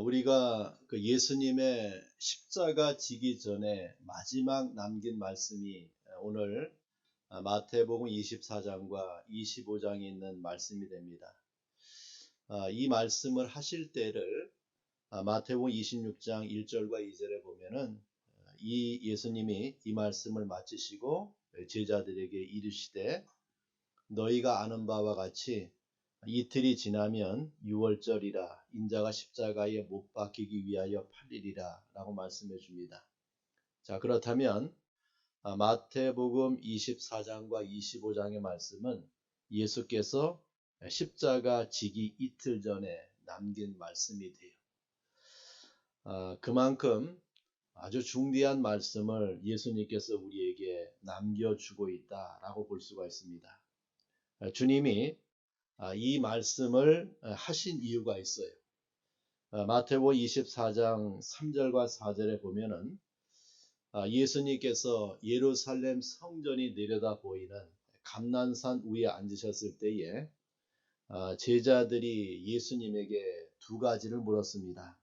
우리가 그 예수님의 십자가 지기 전에 마지막 남긴 말씀이 오늘 마태복음 24장과 25장에 있는 말씀이 됩니다. 이 말씀을 하실 때를 마태복음 26장 1절과 2절에 보면은 이 예수님이 이 말씀을 마치시고 제자들에게 이르시되 너희가 아는 바와 같이 이틀이 지나면 유월절이라 인자가 십자가에 못 박히기 위하여 팔리리라 라고 말씀해 줍니다. 자, 그렇다면 마태복음 24장과 25장의 말씀은 예수께서 십자가 지기 이틀 전에 남긴 말씀이 돼요. 그만큼 아주 중대한 말씀을 예수님께서 우리에게 남겨주고 있다라고 볼 수가 있습니다. 주님이 이 말씀을 하신 이유가 있어요. 마태복음 24장 3절과 4절에 보면은 예수님께서 예루살렘 성전이 내려다 보이는 감난산 위에 앉으셨을 때에 제자들이 예수님에게 두 가지를 물었습니다.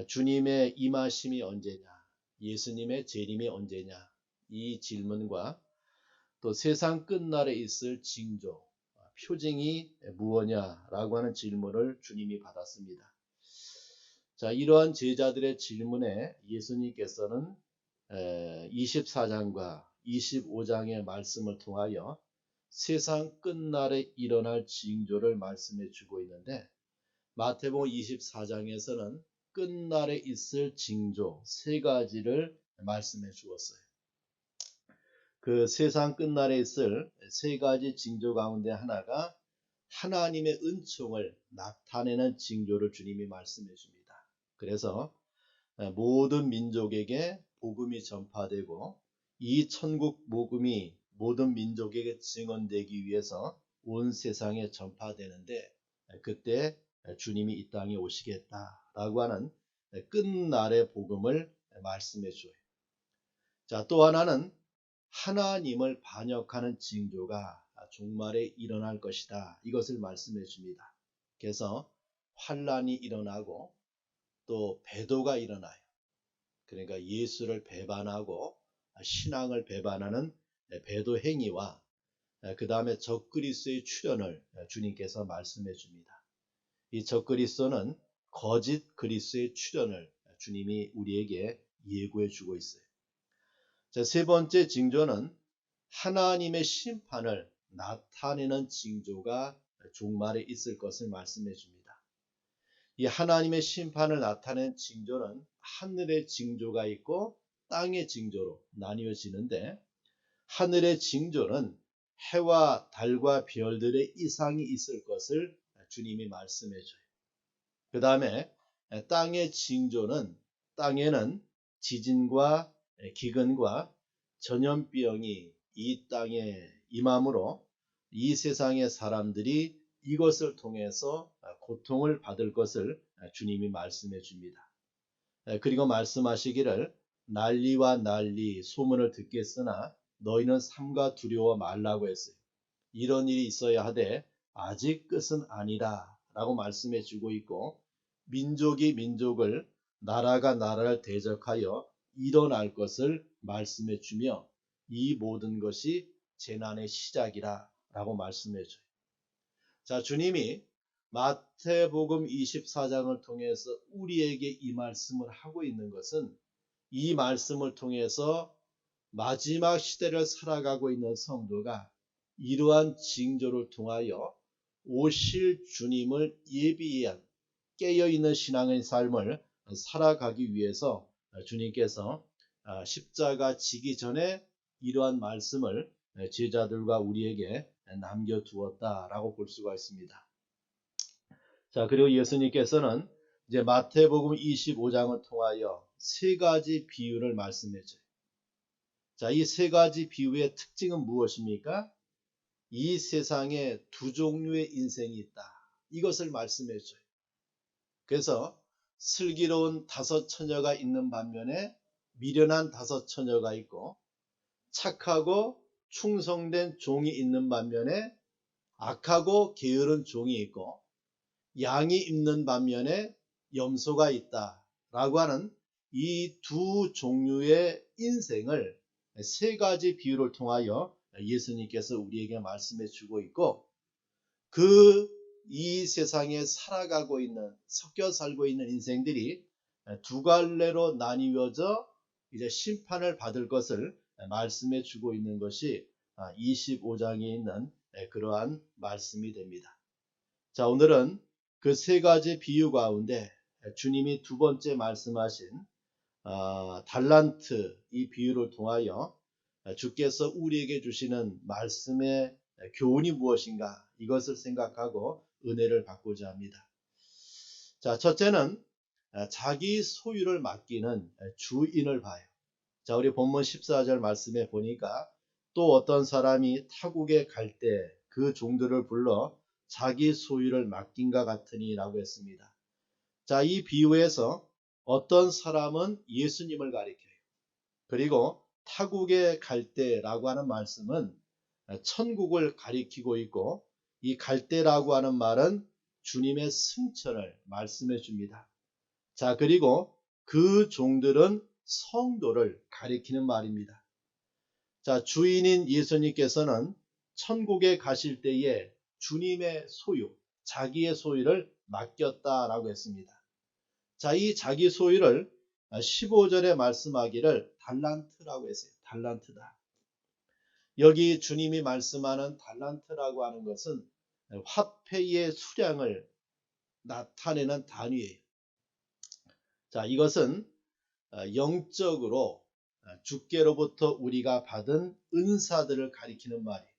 주님의 임하심이 언제냐, 예수님의 재림이 언제냐, 이 질문과 또 세상 끝날에 있을 징조, 표징이 무엇냐라고 하는 질문을 주님이 받았습니다. 자, 이러한 제자들의 질문에 예수님께서는 24장과 25장의 말씀을 통하여 세상 끝날에 일어날 징조를 말씀해 주고 있는데 마태복음 24장에서는 끝날에 있을 징조 세 가지를 말씀해 주었어요. 그 세상 끝날에 있을 세 가지 징조 가운데 하나가 하나님의 은총을 나타내는 징조를 주님이 말씀해 줍니다. 그래서 모든 민족에게 복음이 전파되고 이 천국 복음이 모든 민족에게 증언되기 위해서 온 세상에 전파되는데 그때 주님이 이 땅에 오시겠다라고 하는 끝날의 복음을 말씀해 줘요. 자, 또 하나는 하나님을 반역하는 징조가 종말에 일어날 것이다. 이것을 말씀해 줍니다. 그래서 환란이 일어나고 또 배도가 일어나요. 그러니까 예수를 배반하고 신앙을 배반하는 배도 행위와 그 다음에 적그리스도의 출현을 주님께서 말씀해 줍니다. 이 적그리스도는 거짓 그리스도의 출현을 주님이 우리에게 예고해 주고 있어요. 자, 세 번째 징조는 하나님의 심판을 나타내는 징조가 종말에 있을 것을 말씀해 줍니다. 이 하나님의 심판을 나타내는 징조는 하늘의 징조가 있고 땅의 징조로 나뉘어지는데 하늘의 징조는 해와 달과 별들의 이상이 있을 것을 주님이 말씀해 줘요. 그 다음에 땅의 징조는 땅에는 지진과 기근과 전염병이 이 땅에 임함으로 이 세상의 사람들이 이것을 통해서 고통을 받을 것을 주님이 말씀해 줍니다. 그리고 말씀하시기를 난리와 난리 소문을 듣겠으나 너희는 삼가 두려워 말라고 했어요. 이런 일이 있어야 하되 아직 끝은 아니라 라고 말씀해 주고 있고 민족이 민족을 나라가 나라를 대적하여 일어날 것을 말씀해 주며 이 모든 것이 재난의 시작이라 라고 말씀해 줘요. 자, 주님이 마태복음 24장을 통해서 우리에게 이 말씀을 하고 있는 것은 이 말씀을 통해서 마지막 시대를 살아가고 있는 성도가 이러한 징조를 통하여 오실 주님을 예비한 깨어있는 신앙의 삶을 살아가기 위해서 주님께서 십자가 지기 전에 이러한 말씀을 제자들과 우리에게 남겨두었다라고 볼 수가 있습니다. 자, 그리고 예수님께서는 이제 마태복음 25장을 통하여 세 가지 비유를 말씀해줘요. 자, 이 세 가지 비유의 특징은 무엇입니까? 이 세상에 두 종류의 인생이 있다. 이것을 말씀해줘요. 그래서 슬기로운 다섯 처녀가 있는 반면에 미련한 다섯 처녀가 있고 착하고 충성된 종이 있는 반면에 악하고 게으른 종이 있고 양이 있는 반면에 염소가 있다라고 하는 이 두 종류의 인생을 세 가지 비유를 통하여 예수님께서 우리에게 말씀해 주고 있고, 이 세상에 살아가고 있는, 섞여 살고 있는 인생들이 두 갈래로 나뉘어져 이제 심판을 받을 것을 말씀해 주고 있는 것이 25장에 있는 그러한 말씀이 됩니다. 자, 오늘은 그 세 가지 비유 가운데 주님이 두 번째 말씀하신 달란트 이 비유를 통하여 주께서 우리에게 주시는 말씀의 교훈이 무엇인가, 이것을 생각하고 은혜를 받고자 합니다. 자, 첫째는 자기 소유를 맡기는 주인을 봐요. 자, 우리 본문 14절 말씀에 보니까 또 어떤 사람이 타국에 갈 때 그 종들을 불러 자기 소유를 맡긴가 같으니 라고 했습니다. 자, 이 비유에서 어떤 사람은 예수님을 가리켜요. 그리고 타국에 갈 때라고 하는 말씀은 천국을 가리키고 있고, 이 갈 때라고 하는 말은 주님의 승천을 말씀해 줍니다. 자, 그리고 그 종들은 성도를 가리키는 말입니다. 자, 주인인 예수님께서는 천국에 가실 때에 주님의 소유, 자기의 소유를 맡겼다라고 했습니다. 자, 이 자기 소유를 15절에 말씀하기를 달란트라고 했어요. 달란트다. 여기 주님이 말씀하는 달란트라고 하는 것은 화폐의 수량을 나타내는 단위예요. 자, 이것은 영적으로 주께로부터 우리가 받은 은사들을 가리키는 말이에요.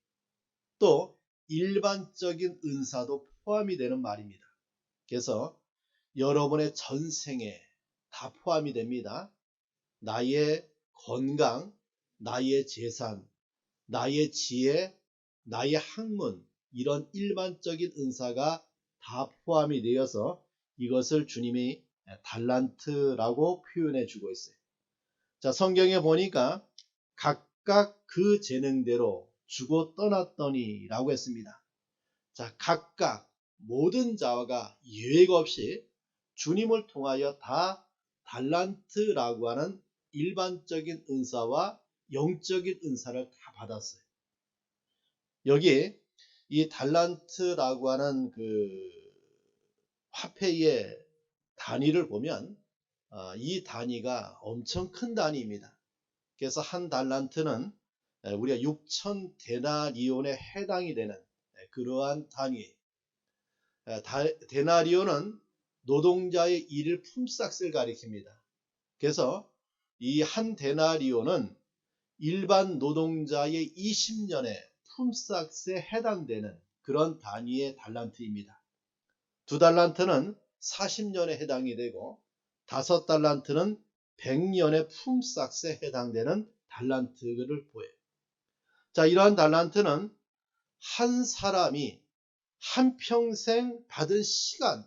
또 일반적인 은사도 포함이 되는 말입니다. 그래서 여러분의 전생에 다 포함이 됩니다. 나의 건강, 나의 재산, 나의 지혜, 나의 학문, 이런 일반적인 은사가 다 포함이 되어서 이것을 주님이 달란트라고 표현해 주고 있어요. 자, 성경에 보니까 각각 그 재능대로 주고 떠났더니 라고 했습니다. 자, 각각 모든 자가 예외가 없이 주님을 통하여 다 달란트라고 하는 일반적인 은사와 영적인 은사를 다 받았어요. 여기 이 달란트라고 하는 그 화폐의 단위를 보면 이 단위가 엄청 큰 단위입니다. 그래서 한 달란트는 우리가 6천 데나리온에 해당이 되는 그러한 단위예요. 데나리온은 노동자의 일을 품삯을 가리킵니다. 그래서 이 한 데나리온은 일반 노동자의 20년의 품삯에 해당되는 그런 단위의 달란트입니다. 두 달란트는 40년에 해당이 되고, 다섯 달란트는 100년의 품삯에 해당되는 달란트를 보여요. 자, 이러한 달란트는 한 사람이 한평생 받은 시간,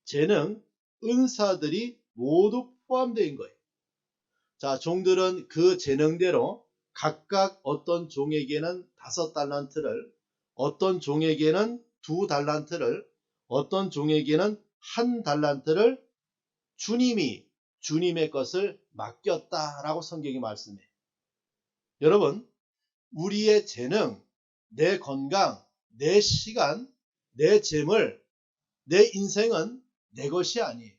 재능, 은사들이 모두 포함되어 있는 거예요. 자, 종들은 그 재능대로 각각 어떤 종에게는 5달란트를, 어떤 종에게는 2달란트를, 어떤 종에게는 1달란트를 주님이 주님의 것을 맡겼다라고 성경이 말씀해요. 여러분, 우리의 재능, 내 건강, 내 시간, 내 재물, 내 인생은 내 것이 아니에요.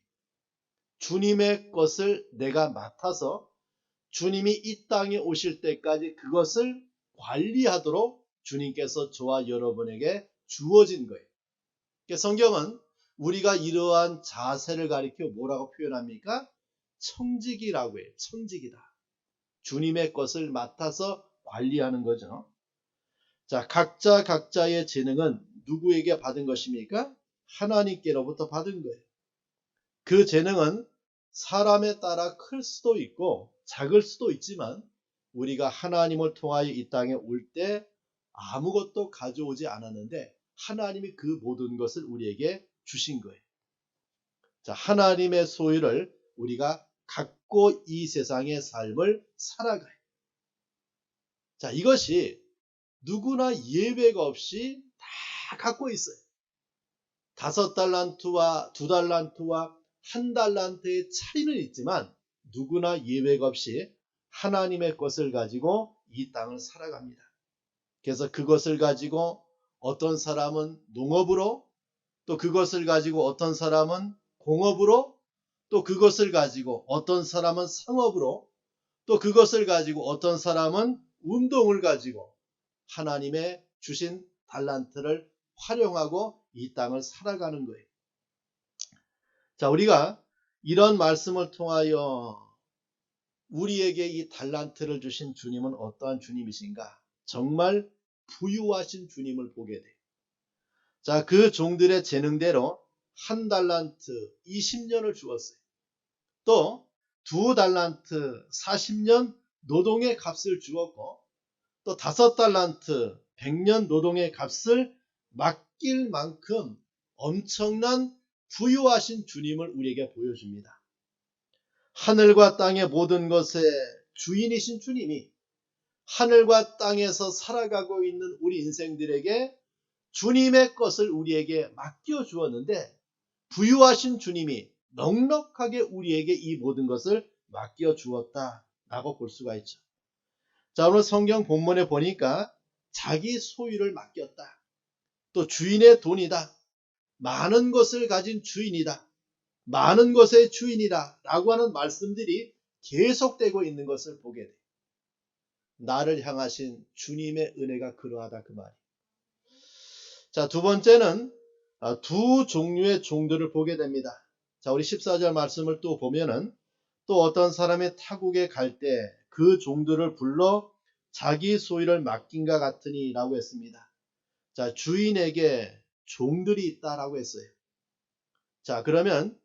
주님의 것을 내가 맡아서 주님이 이 땅에 오실 때까지 그것을 관리하도록 주님께서 저와 여러분에게 주어진 거예요. 성경은 우리가 이러한 자세를 가리켜 뭐라고 표현합니까? 청지기라고 해요. 청지기다. 주님의 것을 맡아서 관리하는 거죠. 자, 각자의 재능은 누구에게 받은 것입니까? 하나님께로부터 받은 거예요. 그 재능은 사람에 따라 클 수도 있고 작을 수도 있지만, 우리가 하나님을 통하여 이 땅에 올 때 아무것도 가져오지 않았는데 하나님이 그 모든 것을 우리에게 주신 거예요. 자, 하나님의 소유를 우리가 갖고 이 세상의 삶을 살아가요. 자, 이것이 누구나 예외가 없이 다 갖고 있어요. 5달란트와 2달란트와 1달란트의 차이는 있지만 누구나 예외가 없이 하나님의 것을 가지고 이 땅을 살아갑니다. 그래서 그것을 가지고 어떤 사람은 농업으로, 또 그것을 가지고 어떤 사람은 공업으로, 또 그것을 가지고 어떤 사람은 상업으로, 또 그것을 가지고 어떤 사람은 운동을 가지고 하나님의 주신 달란트를 활용하고 이 땅을 살아가는 거예요. 자, 우리가 이런 말씀을 통하여 우리에게 이 달란트를 주신 주님은 어떠한 주님이신가? 정말 부유하신 주님을 보게 돼요. 자, 그 종들의 재능대로 1달란트 20년을 주었어요. 또 2달란트 40년 노동의 값을 주었고, 또 5달란트 100년 노동의 값을 맡길 만큼 엄청난 부유하신 주님을 우리에게 보여줍니다. 하늘과 땅의 모든 것의 주인이신 주님이 하늘과 땅에서 살아가고 있는 우리 인생들에게 주님의 것을 우리에게 맡겨 주었는데, 부유하신 주님이 넉넉하게 우리에게 이 모든 것을 맡겨 주었다라고 볼 수가 있죠. 자, 오늘 성경 본문에 보니까 자기 소유를 맡겼다, 또 주인의 돈이다, 많은 것을 가진 주인이다, 많은 것의 주인이다 라고 하는 말씀들이 계속되고 있는 것을 보게 돼. 나를 향하신 주님의 은혜가 그러하다, 그 말이에요. 자, 두 번째는 두 종류의 종들을 보게 됩니다. 자, 우리 14절 말씀을 또 보면은, 또 어떤 사람의 타국에 갈 때 그 종들을 불러 자기 소유를 맡긴가 같으니 라고 했습니다. 자, 주인에게 종들이 있다라고 했어요. 자, 그러면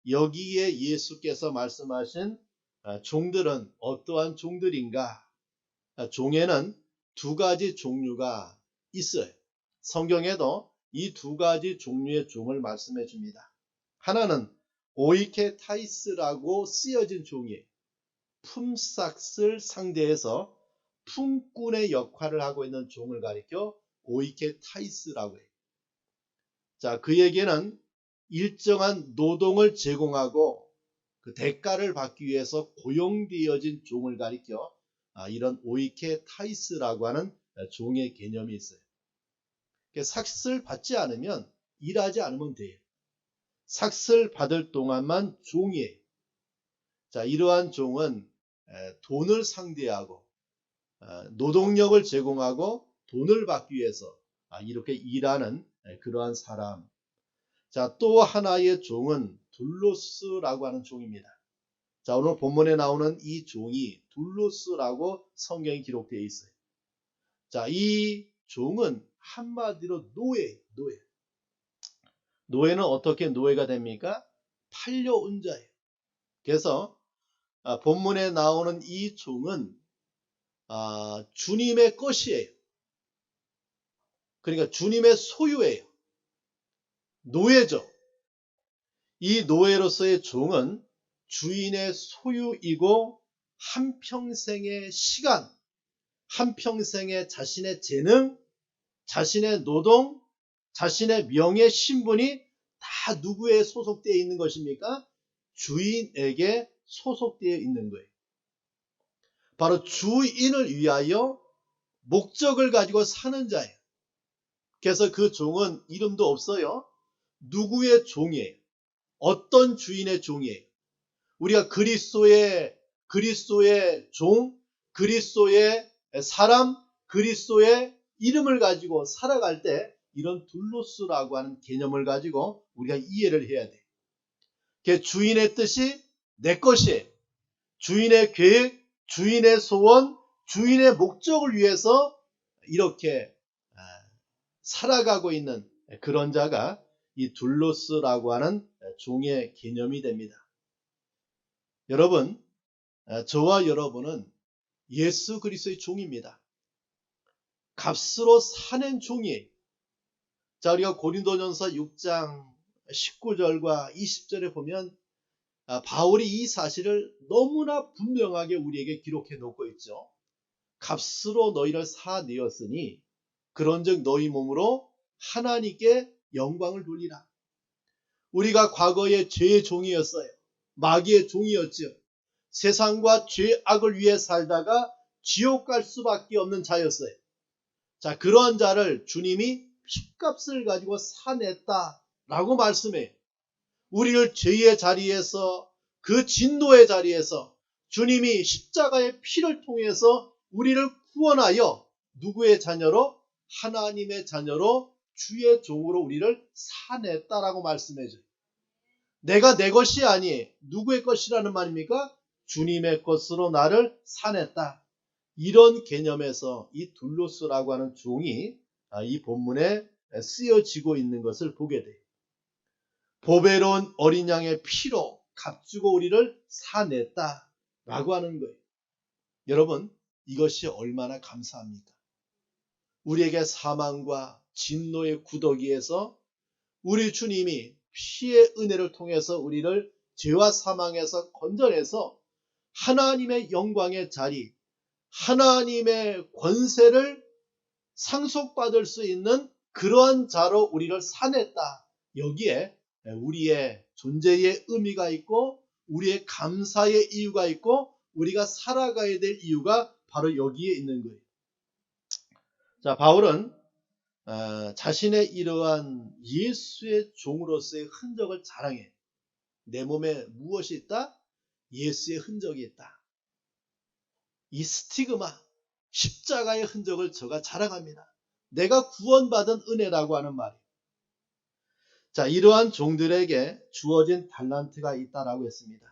여기에 예수께서 말씀하신 종들은 어떠한 종들인가? 종에는 두 가지 종류가 있어요. 성경에도 이 두 가지 종류의 종을 말씀해 줍니다. 하나는 오이케타이스라고 쓰여진 종이에요. 품삯을 상대해서 품꾼의 역할을 하고 있는 종을 가리켜 오이케타이스라고 해요. 자, 그에게는 일정한 노동을 제공하고 그 대가를 받기 위해서 고용되어진 종을 가리켜 이런 오이케타이스라고 하는 종의 개념이 있어요. 삭스를 받지 않으면, 일하지 않으면 돼요. 삭스를 받을 동안만 종이에요. 자, 이러한 종은 돈을 상대하고 노동력을 제공하고 돈을 받기 위해서 이렇게 일하는 그러한 사람. 자, 또 하나의 종은 둘로스라고 하는 종입니다. 자, 오늘 본문에 나오는 이 종이 둘로스라고 성경에 기록되어 있어요. 자, 이 종은 한마디로 노예예요. 노예는 어떻게 노예가 됩니까? 팔려온 자예요. 그래서 본문에 나오는 이 종은 주님의 것이에요. 그러니까 주님의 소유예요. 노예죠. 이 노예로서의 종은 주인의 소유이고 한평생의 시간, 한평생의 자신의 재능, 자신의 노동, 자신의 명예, 신분이 다 누구에 소속되어 있는 것입니까? 주인에게 소속되어 있는 거예요. 바로 주인을 위하여 목적을 가지고 사는 자예요. 그래서 그 종은 이름도 없어요. 누구의 종이에요? 어떤 주인의 종이에요? 우리가 그리스도의 종, 그리스도의 사람, 그리스도의 이름을 가지고 살아갈 때 이런 둘로스라고 하는 개념을 가지고 우리가 이해를 해야 돼요. 그 주인의 뜻이 내 것이에요. 주인의 계획, 주인의 소원, 주인의 목적을 위해서 이렇게 살아가고 있는 그런 자가 이 둘로스라고 하는 종의 개념이 됩니다. 여러분, 저와 여러분은 예수 그리스도의 종입니다. 값으로 사는 종이에요. 자, 우리가 고린도전서 6장 19절과 20절에 보면 바울이 이 사실을 너무나 분명하게 우리에게 기록해 놓고 있죠. 값으로 너희를 사내었으니 그런즉 너희 몸으로 하나님께 영광을 돌리라. 우리가 과거에 죄의 종이었어요. 마귀의 종이었죠. 세상과 죄악을 위해 살다가 지옥 갈 수밖에 없는 자였어요. 자, 그러한 자를 주님이 핏값을 가지고 사냈다라고 말씀해요. 우리를 죄의 자리에서, 그 진노의 자리에서 주님이 십자가의 피를 통해서 우리를 구원하여 누구의 자녀로? 하나님의 자녀로 주의 종으로 우리를 사냈다라고 말씀해줘요. 내가 내 것이 아니 누구의 것이라는 말입니까? 주님의 것으로 나를 사냈다. 이런 개념에서 이 둘로스라고 하는 종이 이 본문에 쓰여지고 있는 것을 보게 돼요. 보배로운 어린 양의 피로 값주고 우리를 사냈다라고 하는 거예요. 여러분, 이것이 얼마나 감사합니까? 우리에게 사망과 진노의 구더기에서 우리 주님이 피의 은혜를 통해서 우리를 죄와 사망에서 건져내서 하나님의 영광의 자리, 하나님의 권세를 상속받을 수 있는 그러한 자로 우리를 사냈다. 여기에 우리의 존재의 의미가 있고 우리의 감사의 이유가 있고 우리가 살아가야 될 이유가 바로 여기에 있는 거예요. 자, 바울은 자신의 이러한 예수의 종으로서의 흔적을 자랑해. 내 몸에 무엇이 있다? 예수의 흔적이 있다. 이 스티그마, 십자가의 흔적을 저가 자랑합니다. 내가 구원받은 은혜라고 하는 말이에요. 자, 이러한 종들에게 주어진 달란트가 있다라고 했습니다.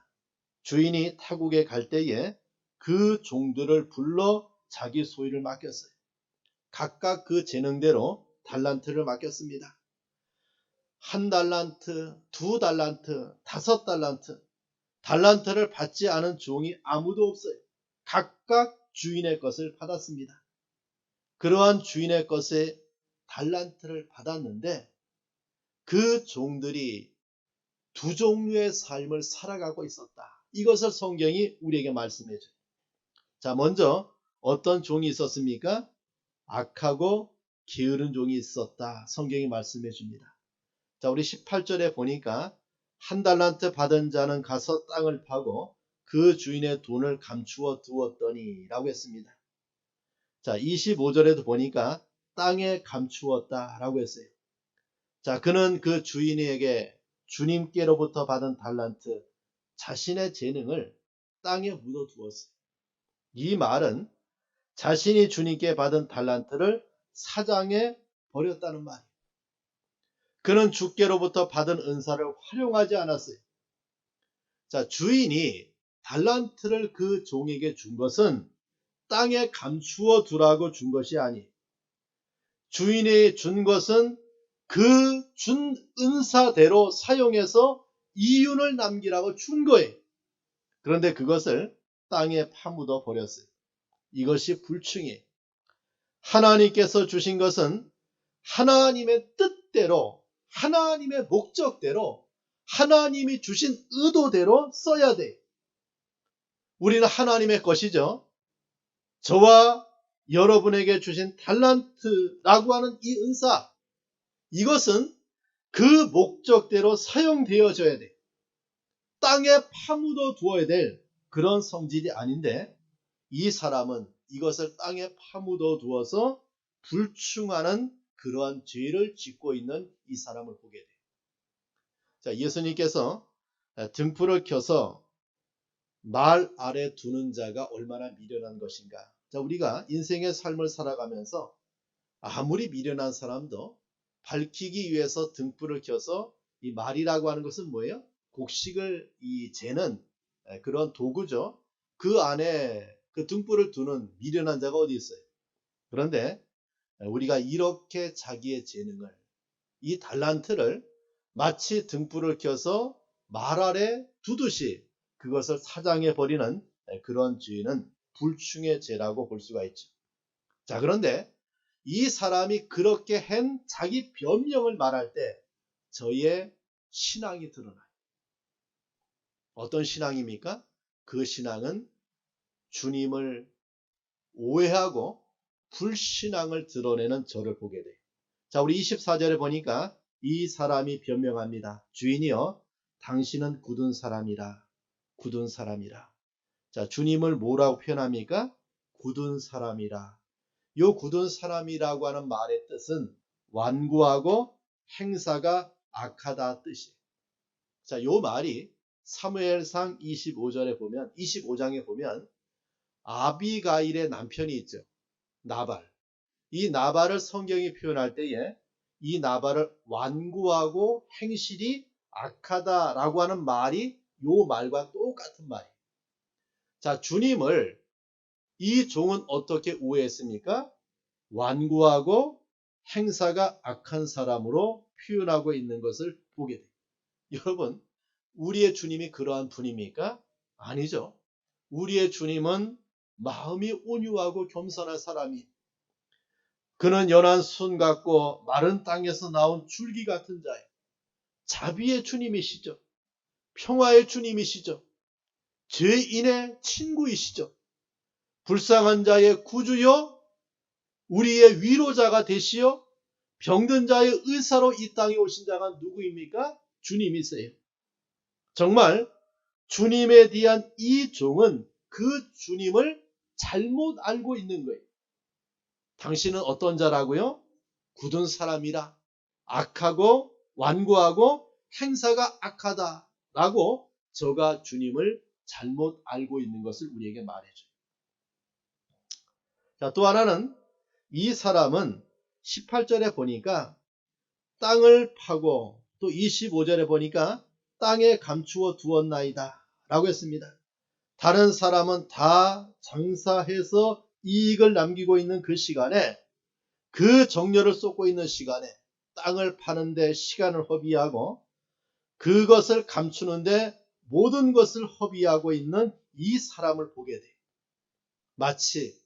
주인이 타국에 갈 때에 그 종들을 불러 자기 소유를 맡겼어요. 각각 그 재능대로 달란트를 맡겼습니다. 1달란트, 2달란트, 5달란트. 달란트를 받지 않은 종이 아무도 없어요. 각각 주인의 것을 받았습니다. 그러한 주인의 것에 달란트를 받았는데 그 종들이 두 종류의 삶을 살아가고 있었다. 이것을 성경이 우리에게 말씀해 줘요. 자, 먼저 어떤 종이 있었습니까? 악하고 게으른 종이 있었다. 성경이 말씀해 줍니다. 자, 우리 18절에 보니까 1달란트 받은 자는 가서 땅을 파고 그 주인의 돈을 감추어 두었더니 라고 했습니다. 자, 25절에도 보니까 땅에 감추었다 라고 했어요. 자, 그는 그 주인에게 주님께로부터 받은 달란트, 자신의 재능을 땅에 묻어 두었어요. 이 말은 자신이 주님께 받은 달란트를 사장에 버렸다는 말이에요. 그는 주께로부터 받은 은사를 활용하지 않았어요. 자, 주인이 달란트를 그 종에게 준 것은 땅에 감추어 두라고 준 것이 아니, 주인이 준 것은 그 준 은사대로 사용해서 이윤을 남기라고 준 거예요. 그런데 그것을 땅에 파묻어 버렸어요. 이것이 불충이에요. 하나님께서 주신 것은 하나님의 뜻대로, 하나님의 목적대로, 하나님이 주신 의도대로 써야 돼요. 우리는 하나님의 것이죠. 저와 여러분에게 주신 달란트라고 하는 이 은사, 이것은 그 목적대로 사용되어져야 돼. 땅에 파묻어 두어야 될 그런 성질이 아닌데 이 사람은 이것을 땅에 파묻어 두어서 불충하는 그러한 죄를 짓고 있는 이 사람을 보게 돼요. 자, 예수님께서 등불을 켜서 말 아래 두는 자가 얼마나 미련한 것인가. 자, 우리가 인생의 삶을 살아가면서 아무리 미련한 사람도 밝히기 위해서 등불을 켜서 이 말이라고 하는 것은 뭐예요? 곡식을 재는 그런 도구죠. 그 안에 그 등불을 두는 미련한 자가 어디 있어요? 그런데 우리가 이렇게 자기의 재능을, 이 달란트를 마치 등불을 켜서 말 아래 두듯이 그것을 사장해 버리는 그런 죄는 불충의 죄라고 볼 수가 있죠. 자, 그런데 이 사람이 그렇게 한 자기 변명을 말할 때 저의 신앙이 드러나요. 어떤 신앙입니까? 그 신앙은 주님을 오해하고 불신앙을 드러내는 저를 보게 돼요. 자, 우리 24절에 보니까 이 사람이 변명합니다. 주인이여, 당신은 굳은 사람이라. 굳은 사람이라. 자, 주님을 뭐라고 표현합니까? 굳은 사람이라. 요 굳은 사람이라고 하는 말의 뜻은 완고하고 행사가 악하다 뜻이에요. 자, 요 말이 사무엘상 25장에 보면 아비가일의 남편이 있죠. 나발. 이 나발을 성경이 표현할 때에 이 나발을 완고하고 행실이 악하다라고 하는 말이 요 말과 똑같은 말이에요. 자, 주님을 이 종은 어떻게 오해했습니까? 완고하고 행사가 악한 사람으로 표현하고 있는 것을 보게 돼요. 여러분, 우리의 주님이 그러한 분입니까? 아니죠. 우리의 주님은 마음이 온유하고 겸손한 사람이, 그는 연한 순 같고 마른 땅에서 나온 줄기 같은 자예요. 자비의 주님이시죠. 평화의 주님이시죠. 죄인의 친구이시죠. 불쌍한 자의 구주요, 우리의 위로자가 되시어 병든 자의 의사로 이 땅에 오신 자가 누구입니까? 주님이세요. 정말 주님에 대한 이 종은 그 주님을 잘못 알고 있는 거예요. 당신은 어떤 자라고요? 굳은 사람이라, 악하고 완고하고 행사가 악하다라고 저가 주님을 잘못 알고 있는 것을 우리에게 말해줘요. 자, 또 하나는 이 사람은 18절에 보니까 땅을 파고, 또 25절에 보니까 땅에 감추어 두었나이다 라고 했습니다. 다른 사람은 다 장사해서 이익을 남기고 있는 그 시간에, 그 정열을 쏟고 있는 시간에 땅을 파는데 시간을 허비하고 그것을 감추는데 모든 것을 허비하고 있는 이 사람을 보게 돼요. 마치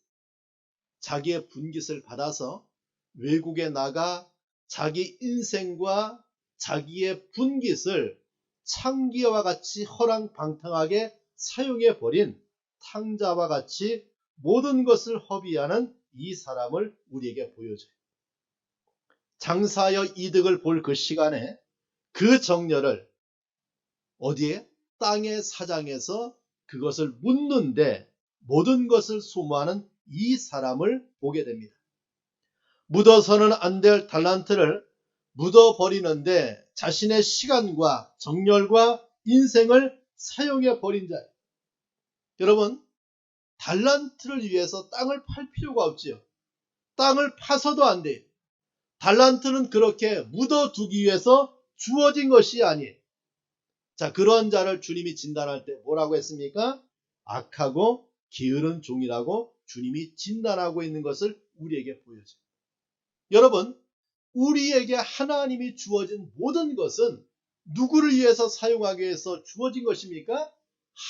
자기의 분깃을 받아서 외국에 나가 자기 인생과 자기의 분깃을 창기와 같이 허랑방탕하게 사용해버린 탕자와 같이 모든 것을 허비하는 이 사람을 우리에게 보여줘요. 장사하여 이득을 볼 그 시간에 그 정렬을 어디에? 땅의 사장에서 그것을 묻는데 모든 것을 소모하는 이 사람을 보게 됩니다. 묻어서는 안 될 달란트를 묻어버리는데 자신의 시간과 정열과 인생을 사용해버린 자예요. 여러분, 달란트를 위해서 땅을 팔 필요가 없지요. 땅을 파서도 안 돼요. 달란트는 그렇게 묻어두기 위해서 주어진 것이 아니에요. 자, 그런 자를 주님이 진단할 때 뭐라고 했습니까? 악하고 게으른 종이라고 주님이 진단하고 있는 것을 우리에게 보여줘요. 여러분, 우리에게 하나님이 주어진 모든 것은 누구를 위해서 사용하기 위해서 주어진 것입니까?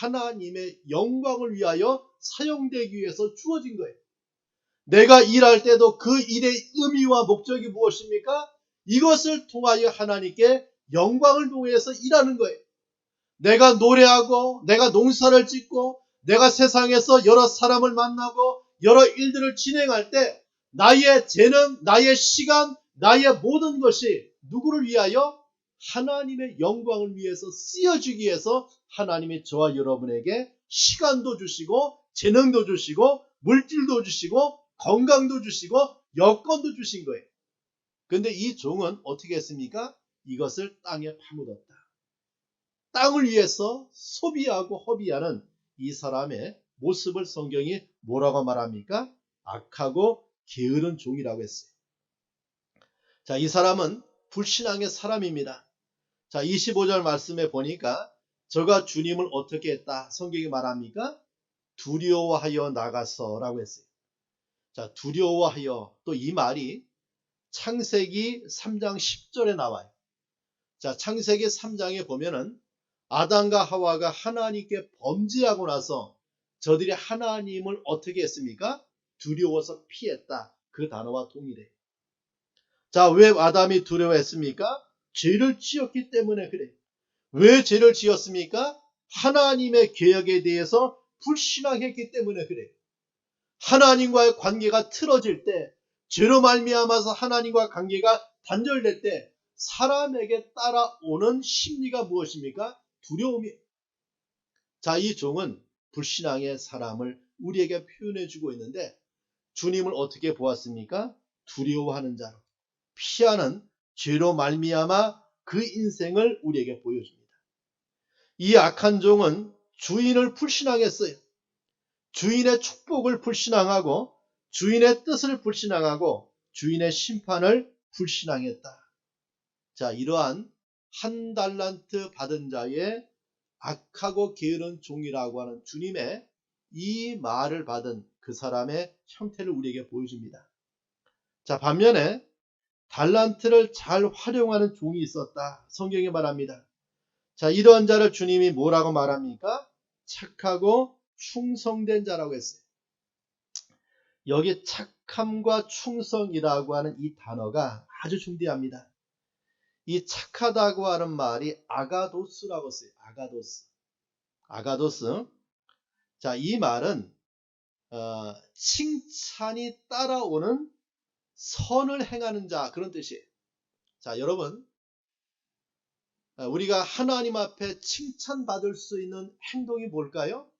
하나님의 영광을 위하여 사용되기 위해서 주어진 거예요. 내가 일할 때도 그 일의 의미와 목적이 무엇입니까? 이것을 통하여 하나님께 영광을 위해서 일하는 거예요. 내가 노래하고 내가 농사를 짓고 내가 세상에서 여러 사람을 만나고 여러 일들을 진행할 때 나의 재능, 나의 시간, 나의 모든 것이 누구를 위하여? 하나님의 영광을 위해서 쓰여지기 위해서 하나님이 저와 여러분에게 시간도 주시고 재능도 주시고 물질도 주시고 건강도 주시고 여건도 주신 거예요. 그런데 이 종은 어떻게 했습니까? 이것을 땅에 파묻었다. 땅을 위해서 소비하고 허비하는 이 사람의 모습을 성경이 뭐라고 말합니까? 악하고 게으른 종이라고 했어요. 자, 이 사람은 불신앙의 사람입니다. 자, 25절 말씀에 보니까 저가 주님을 어떻게 했다? 성경이 말합니까? 두려워하여 나가서 라고 했어요. 자, 두려워하여, 또 이 말이 창세기 3장 10절에 나와요. 자, 창세기 3장에 보면은 아담과 하와가 하나님께 범죄하고 나서 저들이 하나님을 어떻게 했습니까? 두려워서 피했다. 그 단어와 동일해요. 자, 왜 아담이 두려워했습니까? 죄를 지었기 때문에 그래요. 왜 죄를 지었습니까? 하나님의 계획에 대해서 불신앙했기 때문에 그래요. 하나님과의 관계가 틀어질 때, 죄로 말미암아서 하나님과 관계가 단절될 때 사람에게 따라오는 심리가 무엇입니까? 두려움이에요. 자, 이 종은 불신앙의 사람을 우리에게 표현해주고 있는데 주님을 어떻게 보았습니까? 두려워하는 자로, 피하는 죄로 말미암아 그 인생을 우리에게 보여줍니다. 이 악한 종은 주인을 불신앙했어요. 주인의 축복을 불신앙하고 주인의 뜻을 불신앙하고 주인의 심판을 불신앙했다. 자, 이러한 한 달란트 받은 자의 악하고 게으른 종이라고 하는 주님의 이 말을 받은 그 사람의 형태를 우리에게 보여줍니다. 자, 반면에 달란트를 잘 활용하는 종이 있었다. 성경이 말합니다. 자, 이러한 자를 주님이 뭐라고 말합니까? 착하고 충성된 자라고 했어요. 여기 착함과 충성이라고 하는 이 단어가 아주 중대합니다. 이 착하다고 하는 말이 아가도스라고 써요. 아가도스. 자, 이 말은 칭찬이 따라오는 선을 행하는 자, 그런 뜻이에요. 자, 여러분, 우리가 하나님 앞에 칭찬받을 수 있는 행동이 뭘까요?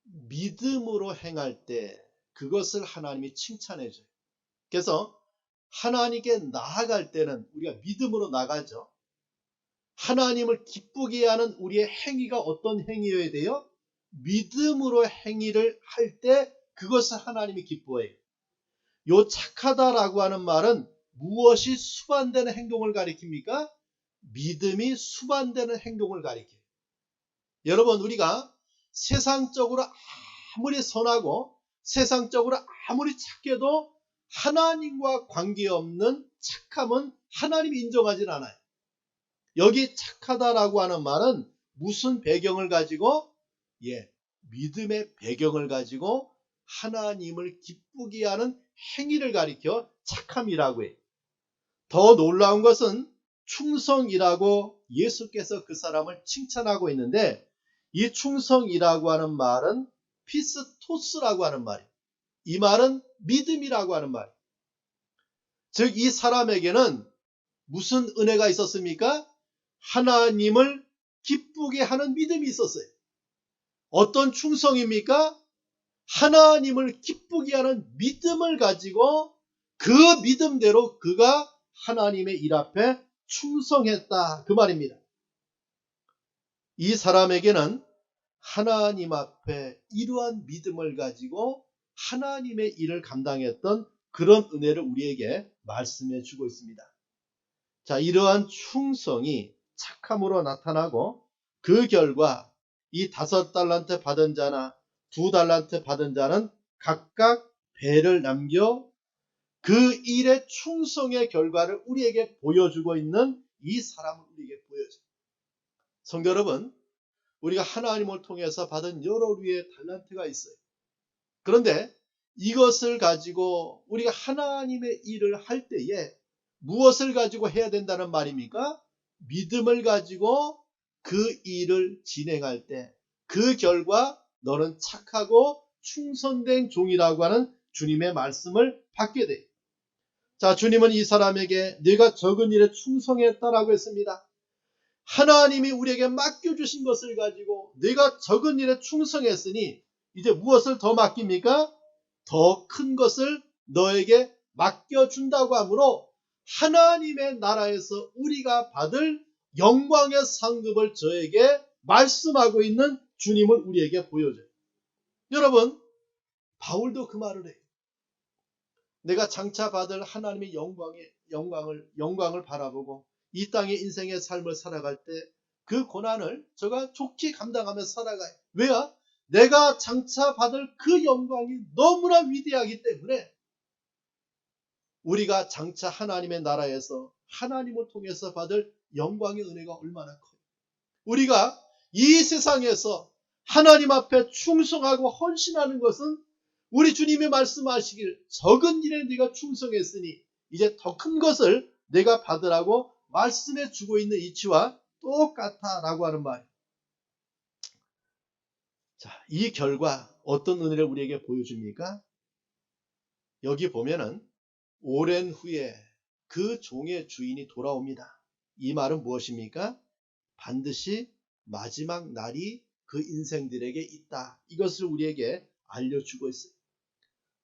믿음으로 행할 때 그것을 하나님이 칭찬해 줘요. 그래서 하나님께 나아갈 때는 우리가 믿음으로 나가죠. 하나님을 기쁘게 하는 우리의 행위가 어떤 행위여야 돼요? 믿음으로 행위를 할 때 그것을 하나님이 기뻐해요. 요 착하다라고 하는 말은 무엇이 수반되는 행동을 가리킵니까? 믿음이 수반되는 행동을 가리켜요. 여러분, 우리가 세상적으로 아무리 선하고 세상적으로 아무리 착해도 하나님과 관계없는 착함은 하나님이 인정하진 않아요. 여기 착하다라고 하는 말은 무슨 배경을 가지고? 믿음의 배경을 가지고 하나님을 기쁘게 하는 행위를 가리켜 착함이라고 해요. 더 놀라운 것은 충성이라고 예수께서 그 사람을 칭찬하고 있는데 이 충성이라고 하는 말은 피스토스라고 하는 말이에요. 이 말은 믿음이라고 하는 말이에요. 즉 이 사람에게는 무슨 은혜가 있었습니까? 하나님을 기쁘게 하는 믿음이 있었어요. 어떤 충성입니까? 하나님을 기쁘게 하는 믿음을 가지고 그 믿음대로 그가 하나님의 일 앞에 충성했다. 그 말입니다. 이 사람에게는 하나님 앞에 이러한 믿음을 가지고 하나님의 일을 감당했던 그런 은혜를 우리에게 말씀해 주고 있습니다. 자, 이러한 충성이 착함으로 나타나고 그 결과 이 5달란트 받은 자나 2달란트 받은 자는 각각 배를 남겨 그 일의 충성의 결과를 우리에게 보여주고 있는 이 사람을 우리에게 보여줘요. 성도 여러분, 우리가 하나님을 통해서 받은 여러 류의 달란트가 있어요. 그런데 이것을 가지고 우리가 하나님의 일을 할 때에 무엇을 가지고 해야 된다는 말입니까? 믿음을 가지고 그 일을 진행할 때 그 결과 너는 착하고 충성된 종이라고 하는 주님의 말씀을 받게 돼요. 자, 주님은 이 사람에게 네가 적은 일에 충성했다라고 했습니다. 하나님이 우리에게 맡겨주신 것을 가지고 네가 적은 일에 충성했으니 이제 무엇을 더 맡깁니까? 더 큰 것을 너에게 맡겨준다고 하므로 하나님의 나라에서 우리가 받을 영광의 상급을 저에게 말씀하고 있는 주님을 우리에게 보여줘요. 여러분, 바울도 그 말을 해요. 내가 장차 받을 하나님의 영광을 바라보고 이 땅의 인생의 삶을 살아갈 때 그 고난을 제가 좋게 감당하며 살아가요. 왜요? 내가 장차 받을 그 영광이 너무나 위대하기 때문에 우리가 장차 하나님의 나라에서 하나님을 통해서 받을 영광의 은혜가 얼마나 커요. 우리가 이 세상에서 하나님 앞에 충성하고 헌신하는 것은 우리 주님이 말씀하시길 적은 일에 네가 충성했으니 이제 더 큰 것을 내가 받으라고 말씀해 주고 있는 이치와 똑같다라고 하는 말이에요. 자, 이 결과 어떤 은혜를 우리에게 보여줍니까? 여기 보면은 오랜 후에 그 종의 주인이 돌아옵니다. 이 말은 무엇입니까? 반드시 마지막 날이 그 인생들에게 있다. 이것을 우리에게 알려주고 있어요.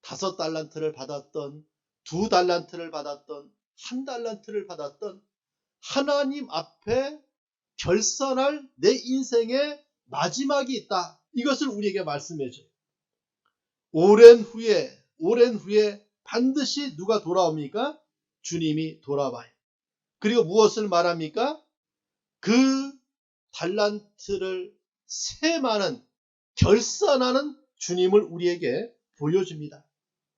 5달란트를 받았던, 2달란트를 받았던, 1달란트를 받았던 하나님 앞에 결산할 내 인생의 마지막이 있다. 이것을 우리에게 말씀해줘요. 오랜 후에 반드시 누가 돌아옵니까? 주님이 돌아와요. 그리고 무엇을 말합니까? 그 달란트를 세마는 결산하는 주님을 우리에게 보여줍니다.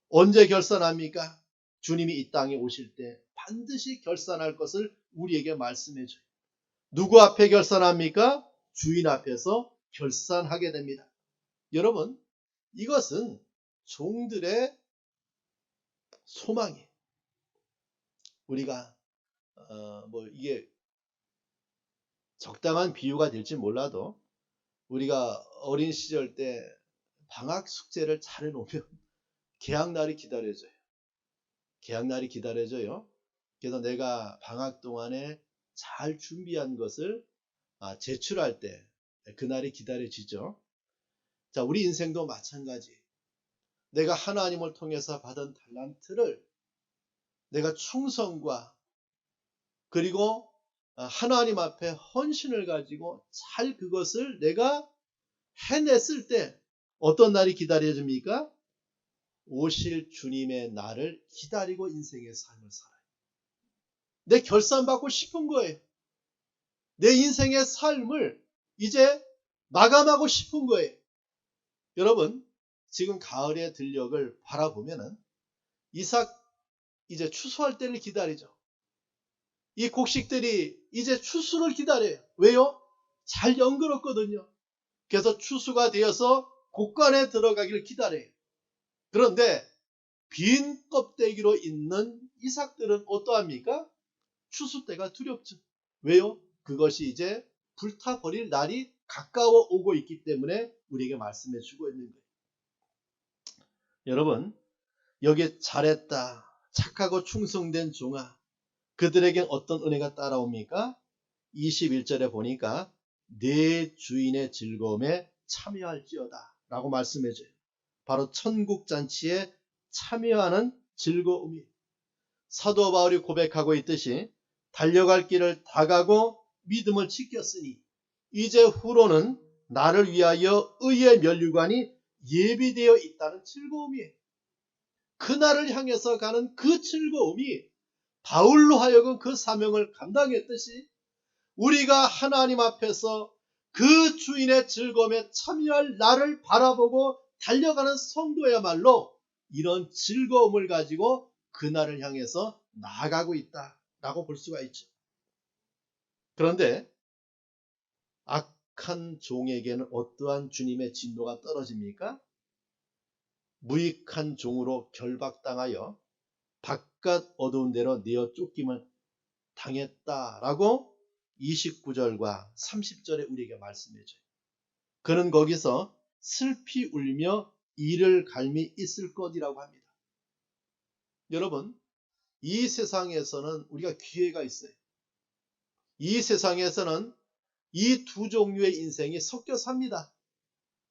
언제 결산합니까? 주님이 이 땅에 오실 때 반드시 결산할 것을 우리에게 말씀해줘요. 누구 앞에 결산합니까? 주인 앞에서 결산하게 됩니다. 여러분, 이것은 종들의 소망이에요. 우리가 이게 적당한 비유가 될지 몰라도 우리가 어린 시절 때 방학 숙제를 잘 해놓으면 개학날이 기다려져요. 개학날이 기다려져요. 그래서 내가 방학 동안에 잘 준비한 것을 제출할 때 그날이 기다려지죠. 자, 우리 인생도 마찬가지. 내가 하나님을 통해서 받은 달란트를 내가 충성과 그리고 하나님 앞에 헌신을 가지고 잘 그것을 내가 해냈을 때 어떤 날이 기다려집니까? 오실 주님의 날을 기다리고 인생의 삶을 살아요. 내 결산받고 싶은 거예요. 내 인생의 삶을 이제 마감하고 싶은 거예요. 여러분, 지금 가을의 들녘을 바라보면은 이삭 이제 추수할 때를 기다리죠. 이 곡식들이 이제 추수를 기다려요. 왜요? 잘 연그렀거든요. 그래서 추수가 되어서 곡간에 들어가기를 기다려요. 그런데 빈 껍데기로 있는 이삭들은 어떠합니까? 추수 때가 두렵죠. 왜요? 그것이 이제 불타버릴 날이 가까워 오고 있기 때문에 우리에게 말씀해 주고 있는 거예요. 여러분, 여기에 잘했다, 착하고 충성된 종아, 그들에겐 어떤 은혜가 따라옵니까? 21절에 보니까 내 주인의 즐거움에 참여할지어다 라고 말씀해줘요. 바로 천국잔치에 참여하는 즐거움이 사도 바울이 고백하고 있듯이 달려갈 길을 다 가고 믿음을 지켰으니 이제 후로는 나를 위하여 의의 면류관이 예비되어 있다는 즐거움이에요. 그날을 향해서 가는 그 즐거움이 바울로 하여금 그 사명을 감당했듯이 우리가 하나님 앞에서 그 주인의 즐거움에 참여할 날을 바라보고 달려가는 성도야말로 이런 즐거움을 가지고 그날을 향해서 나아가고 있다라고 볼 수가 있죠. 그런데 악한 종에게는 어떠한 주님의 진노가 떨어집니까? 무익한 종으로 결박당하여 바깥 어두운 데로 내어 쫓김을 당했다라고 29절과 30절에 우리에게 말씀해줘요. 그는 거기서 슬피 울며 이를 갈미 있을 것이라고 합니다. 여러분, 이 세상에서는 우리가 기회가 있어요. 이 세상에서는 이 두 종류의 인생이 섞여 삽니다.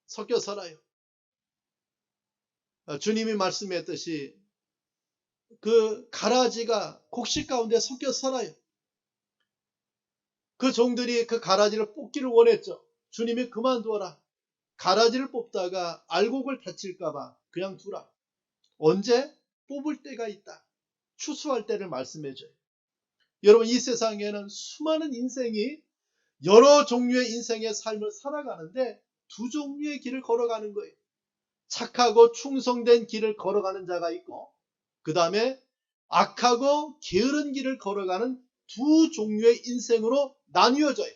섞여 살아요. 주님이 말씀했듯이 그 가라지가 곡식 가운데 섞여 살아요. 그 종들이 그 가라지를 뽑기를 원했죠. 주님이 그만두어라. 가라지를 뽑다가 알곡을 다칠까봐 그냥 두라. 언제? 뽑을 때가 있다. 추수할 때를 말씀해줘요. 여러분, 이 세상에는 수많은 인생이 여러 종류의 인생의 삶을 살아가는데 두 종류의 길을 걸어가는 거예요. 착하고 충성된 길을 걸어가는 자가 있고 그 다음에 악하고 게으른 길을 걸어가는 두 종류의 인생으로 나뉘어져요.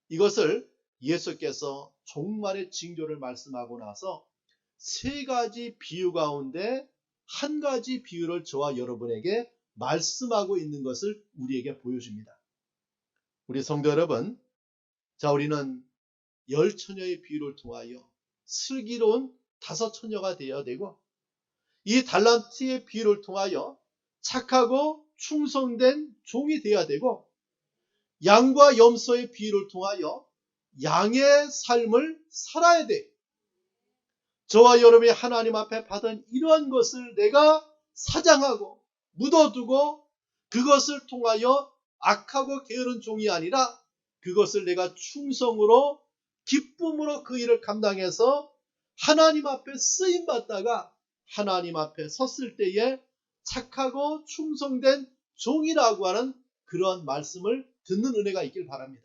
이것을 예수께서 종말의 징조를 말씀하고 나서 세 가지 비유 가운데 한 가지 비유를 저와 여러분에게 말씀하고 있는 것을 우리에게 보여줍니다. 우리 성도 여러분, 자, 우리는 10처녀의 비유를 통하여 슬기로운 5처녀가 되어야 되고 이 달란트의 비유를 통하여 착하고 충성된 종이 되어야 되고, 양과 염소의 비유를 통하여 양의 삶을 살아야 돼. 저와 여러분이 하나님 앞에 받은 이러한 것을 내가 사장하고 묻어두고 그것을 통하여 악하고 게으른 종이 아니라 그것을 내가 충성으로 기쁨으로 그 일을 감당해서 하나님 앞에 쓰임받다가 하나님 앞에 섰을 때에 착하고 충성된 종이라고 하는 그런 말씀을 듣는 은혜가 있길 바랍니다.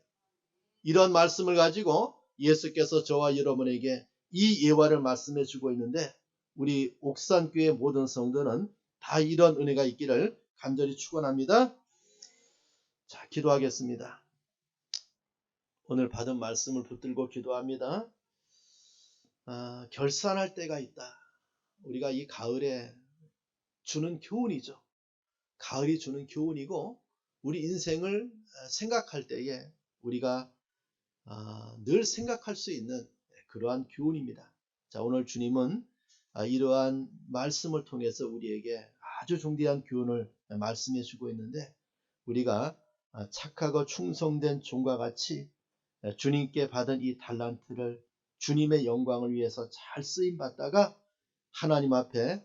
이런 말씀을 가지고 예수께서 저와 여러분에게 이 예화를 말씀해 주고 있는데, 우리 옥산교회 모든 성도는 다 이런 은혜가 있기를 간절히 축원합니다. 자, 기도하겠습니다. 오늘 받은 말씀을 붙들고 기도합니다. 결산할 때가 있다. 우리가 이 가을에 주는 교훈이죠. 가을이 주는 교훈이고, 우리 인생을 생각할 때에 우리가 늘 생각할 수 있는 그러한 교훈입니다. 자, 오늘 주님은 이러한 말씀을 통해서 우리에게 아주 중대한 교훈을 말씀해 주고 있는데, 우리가 착하고 충성된 종과 같이 주님께 받은 이 달란트를 주님의 영광을 위해서 잘 쓰임받다가 하나님 앞에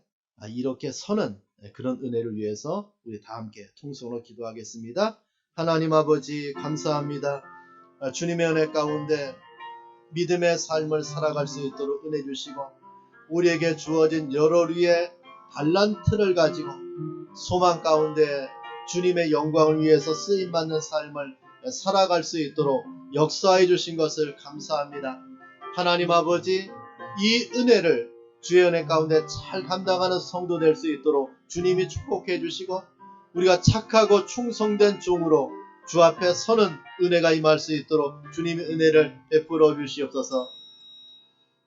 이렇게 서는 그런 은혜를 위해서 우리 다 함께 통성으로 기도하겠습니다. 하나님 아버지, 감사합니다. 주님의 은혜 가운데 믿음의 삶을 살아갈 수 있도록 은혜 주시고, 우리에게 주어진 여러 류의 달란트를 가지고 소망 가운데 주님의 영광을 위해서 쓰임받는 삶을 살아갈 수 있도록 역사해 주신 것을 감사합니다. 하나님 아버지, 이 은혜를 주의 은혜 가운데 잘 감당하는 성도 될 수 있도록 주님이 축복해 주시고, 우리가 착하고 충성된 종으로 주 앞에 서는 은혜가 임할 수 있도록 주님의 은혜를 베풀어 주시옵소서.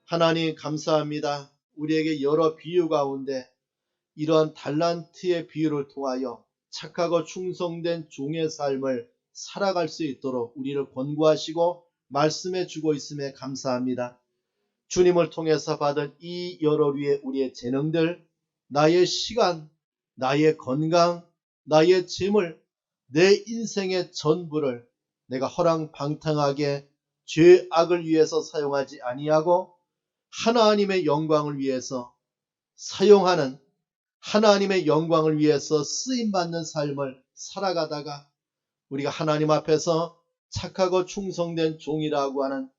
하나님 감사합니다. 우리에게 여러 비유 가운데 이러한 달란트의 비유를 통하여 착하고 충성된 종의 삶을 살아갈 수 있도록 우리를 권고하시고 말씀해 주고 있음에 감사합니다. 주님을 통해서 받은 이 여러 류의 우리의 재능들, 나의 시간, 나의 건강, 나의 재물, 내 인생의 전부를 내가 허랑방탕하게 죄악을 위해서 사용하지 아니하고 하나님의 영광을 위해서 사용하는, 하나님의 영광을 위해서 쓰임받는 삶을 살아가다가 우리가 하나님 앞에서 착하고 충성된 종이라고 하는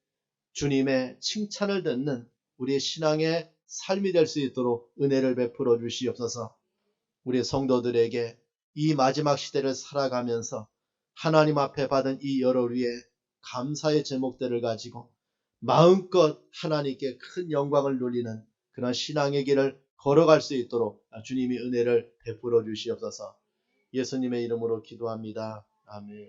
주님의 칭찬을 듣는 우리의 신앙의 삶이 될 수 있도록 은혜를 베풀어 주시옵소서. 우리 성도들에게 이 마지막 시대를 살아가면서 하나님 앞에 받은 이 여러 류의 감사의 제목들을 가지고 마음껏 하나님께 큰 영광을 돌리는 그런 신앙의 길을 걸어갈 수 있도록 주님이 은혜를 베풀어 주시옵소서. 예수님의 이름으로 기도합니다. 아멘.